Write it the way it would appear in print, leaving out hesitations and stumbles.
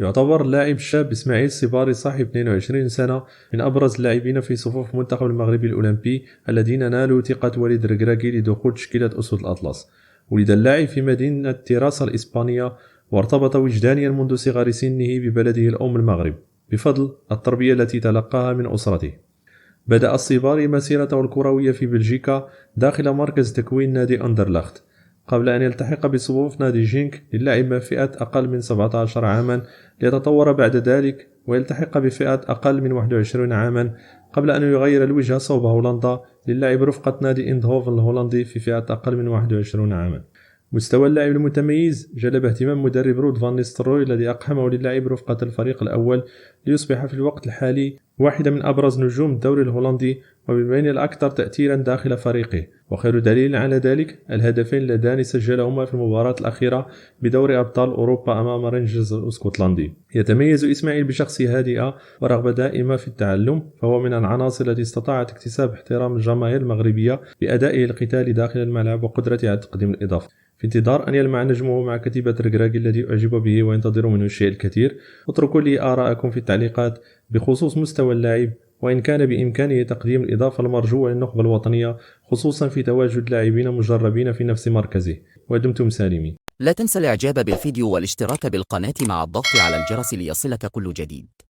يعتبر اللاعب الشاب إسماعيل الصباري صاحب 22 سنة من أبرز اللاعبين في صفوف المنتخب المغربي الأولمبي الذين نالوا ثقة وليد ركراكي لدخول تشكيلة أسود الأطلس. ولد اللاعب في مدينة تيراسا الإسبانية، وارتبط وجدانيا منذ صغر سنه ببلده الأم المغرب بفضل التربية التي تلقاها من أسرته. بدأ الصباري مسيرته الكروية في بلجيكا داخل مركز تكوين نادي أندرلخت، قبل أن يلتحق بصفوف نادي جينك للعب بفئة أقل من 17 عاما، ليتطور بعد ذلك ويلتحق بفئة أقل من 21 عاما، قبل أن يغير الوجهة صوب هولندا للعب رفقة نادي إندهوفن الهولندي في فئة أقل من 21 عاما. مستوى اللاعب المتميز جلب اهتمام مدرب رود فان نيستلروي الذي أقحمه للعب رفقة الفريق الأول، ليصبح في الوقت الحالي واحدة من أبرز نجوم الدوري الهولندي ومن بين الأكثر تأثيرا داخل فريقه. وخير دليل على ذلك الهدفين اللذان سجلهما في المباراة الأخيرة بدوري أبطال أوروبا أمام رينجرز الاسكتلندي. يتميز إسماعيل بشخصية هادئة ورغبة دائمة في التعلم، فهو من العناصر التي استطاعت اكتساب احترام الجماهير المغربية بأدائه القتالي داخل الملعب وقدرته على تقديم الإضافة، في انتظار أن يلمع نجمه مع كتيبة ركراكي الذي أعجب به وينتظر منه الشيء الكثير. اتركوا لي آراءكم في التعليقات بخصوص مستوى اللاعب، وإن كان بإمكانه تقديم الإضافة المرجوة للنخبة الوطنية، خصوصا في تواجد لاعبين مجربين في نفس مركزه. ودمتم سالمين. لا تنسى الإعجاب بالفيديو والاشتراك بالقناة مع الضغط على الجرس ليصلك كل جديد.